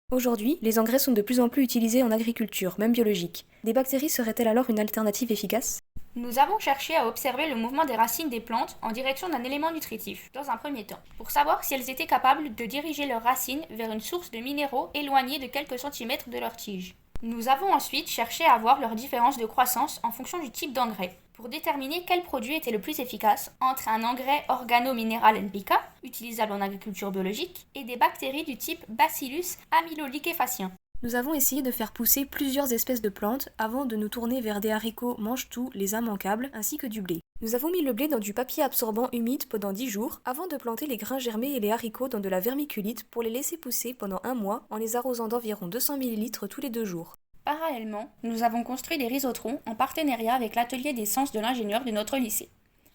Aujourd'hui, les engrais sont de plus en plus utilisés en agriculture, même biologique. Des bactéries seraient-elles alors une alternative efficace? Nous avons cherché à observer le mouvement des racines des plantes en direction d'un élément nutritif, dans un premier temps, pour savoir si elles étaient capables de diriger leurs racines vers une source de minéraux éloignée de quelques centimètres de leur tige. Nous avons ensuite cherché à voir leur différence de croissance en fonction du type d'engrais, pour déterminer quel produit était le plus efficace entre un engrais organo-minéral NPK, utilisable en agriculture biologique, et des bactéries du type Bacillus amyloliquéfacien. Nous avons essayé de faire pousser plusieurs espèces de plantes avant de nous tourner vers des haricots mange-tout, les immanquables, ainsi que du blé. Nous avons mis le blé dans du papier absorbant humide pendant 10 jours avant de planter les grains germés et les haricots dans de la vermiculite pour les laisser pousser pendant un mois en les arrosant d'environ 200 ml tous les 2 jours. Parallèlement, nous avons construit des rhizotrons en partenariat avec l'atelier des sciences de l'ingénieur de notre lycée.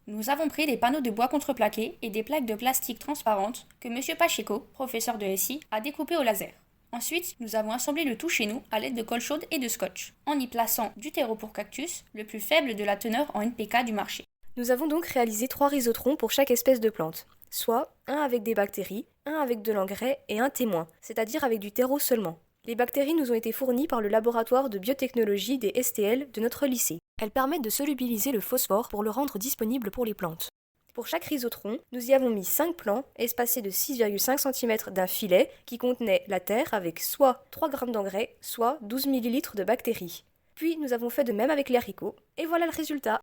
Nous avons pris des panneaux de bois contreplaqués et des plaques de plastique transparentes que M. Pacheco, professeur de SI, a découpées au laser. Ensuite, nous avons assemblé le tout chez nous à l'aide de colle chaude et de scotch, en y plaçant du terreau pour cactus, le plus faible de la teneur en NPK du marché. Nous avons donc réalisé 3 rhizotrons pour chaque espèce de plante, soit un avec des bactéries, un avec de l'engrais et un témoin, c'est-à-dire avec du terreau seulement. Les bactéries nous ont été fournies par le laboratoire de biotechnologie des STL de notre lycée. Elles permettent de solubiliser le phosphore pour le rendre disponible pour les plantes. Pour chaque rhizotron, nous y avons mis 5 plants espacés de 6,5 cm d'un filet qui contenait la terre avec soit 3 g d'engrais, soit 12 ml de bactéries. Puis nous avons fait de même avec les haricots, et voilà le résultat.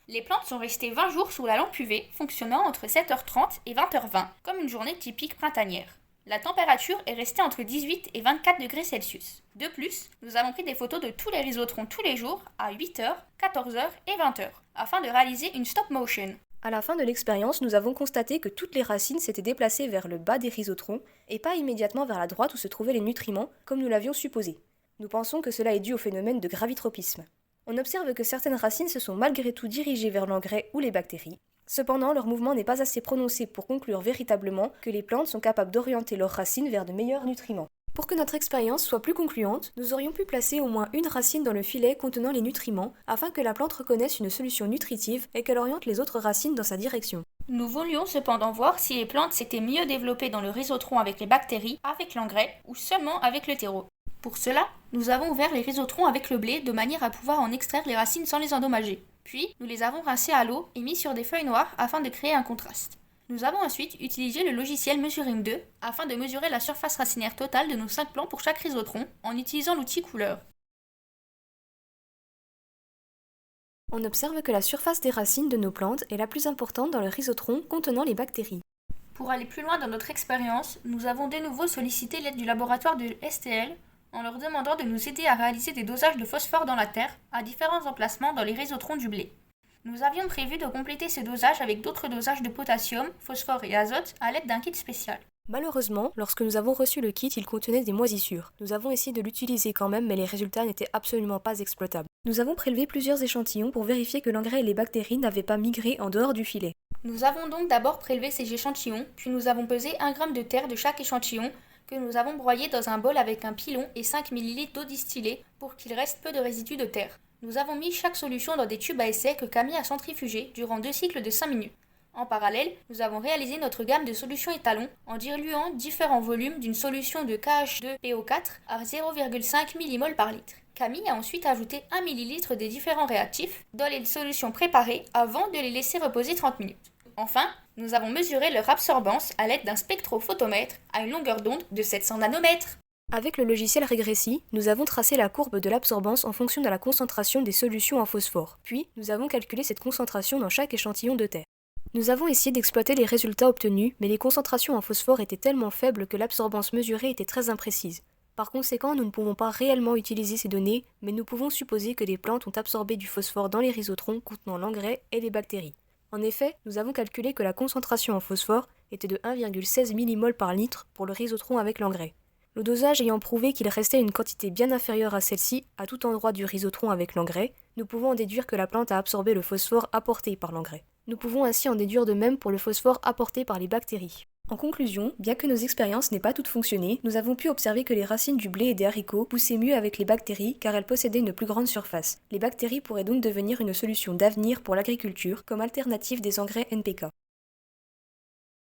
Les plantes sont restées 20 jours sous la lampe UV, fonctionnant entre 7h30 et 20h20, comme une journée typique printanière. La température est restée entre 18 et 24 degrés Celsius. De plus, nous avons pris des photos de tous les rhizotrons tous les jours à 8h, 14h et 20h, afin de réaliser une stop motion. À la fin de l'expérience, nous avons constaté que toutes les racines s'étaient déplacées vers le bas des rhizotrons et pas immédiatement vers la droite où se trouvaient les nutriments, comme nous l'avions supposé. Nous pensons que cela est dû au phénomène de gravitropisme. On observe que certaines racines se sont malgré tout dirigées vers l'engrais ou les bactéries. Cependant, leur mouvement n'est pas assez prononcé pour conclure véritablement que les plantes sont capables d'orienter leurs racines vers de meilleurs nutriments. Pour que notre expérience soit plus concluante, nous aurions pu placer au moins une racine dans le filet contenant les nutriments afin que la plante reconnaisse une solution nutritive et qu'elle oriente les autres racines dans sa direction. Nous voulions cependant voir si les plantes s'étaient mieux développées dans le rhizotron avec les bactéries, avec l'engrais ou seulement avec le terreau. Pour cela, nous avons ouvert les rhizotrons avec le blé de manière à pouvoir en extraire les racines sans les endommager. Puis, nous les avons rincés à l'eau et mis sur des feuilles noires afin de créer un contraste. Nous avons ensuite utilisé le logiciel Measuring 2 afin de mesurer la surface racinaire totale de nos 5 plants pour chaque rhizotron en utilisant l'outil couleur. On observe que la surface des racines de nos plantes est la plus importante dans le rhizotron contenant les bactéries. Pour aller plus loin dans notre expérience, nous avons de nouveau sollicité l'aide du laboratoire de STL en leur demandant de nous aider à réaliser des dosages de phosphore dans la terre à différents emplacements dans les rhizotrons du blé. Nous avions prévu de compléter ces dosages avec d'autres dosages de potassium, phosphore et azote à l'aide d'un kit spécial. Malheureusement, lorsque nous avons reçu le kit, il contenait des moisissures. Nous avons essayé de l'utiliser quand même, mais les résultats n'étaient absolument pas exploitables. Nous avons prélevé plusieurs échantillons pour vérifier que l'engrais et les bactéries n'avaient pas migré en dehors du filet. Nous avons donc d'abord prélevé ces échantillons, puis nous avons pesé 1 g de terre de chaque échantillon que nous avons broyé dans un bol avec un pilon et 5 ml d'eau distillée pour qu'il reste peu de résidus de terre. Nous avons mis chaque solution dans des tubes à essai que Camille a centrifugés durant 2 cycles de 5 minutes. En parallèle, nous avons réalisé notre gamme de solutions étalons en diluant différents volumes d'une solution de KH2PO4 à 0,5 mmol par litre. Camille a ensuite ajouté 1 ml des différents réactifs dans les solutions préparées avant de les laisser reposer 30 minutes. Enfin, nous avons mesuré leur absorbance à l'aide d'un spectrophotomètre à une longueur d'onde de 700 nanomètres. Avec le logiciel Regressi, nous avons tracé la courbe de l'absorbance en fonction de la concentration des solutions en phosphore. Puis, nous avons calculé cette concentration dans chaque échantillon de terre. Nous avons essayé d'exploiter les résultats obtenus, mais les concentrations en phosphore étaient tellement faibles que l'absorbance mesurée était très imprécise. Par conséquent, nous ne pouvons pas réellement utiliser ces données, mais nous pouvons supposer que les plantes ont absorbé du phosphore dans les rhizotrons contenant l'engrais et les bactéries. En effet, nous avons calculé que la concentration en phosphore était de 1,16 mmol par litre pour le rhizotron avec l'engrais. Le dosage ayant prouvé qu'il restait une quantité bien inférieure à celle-ci à tout endroit du rhizotron avec l'engrais, nous pouvons en déduire que la plante a absorbé le phosphore apporté par l'engrais. Nous pouvons ainsi en déduire de même pour le phosphore apporté par les bactéries. En conclusion, bien que nos expériences n'aient pas toutes fonctionné, nous avons pu observer que les racines du blé et des haricots poussaient mieux avec les bactéries car elles possédaient une plus grande surface. Les bactéries pourraient donc devenir une solution d'avenir pour l'agriculture comme alternative des engrais NPK.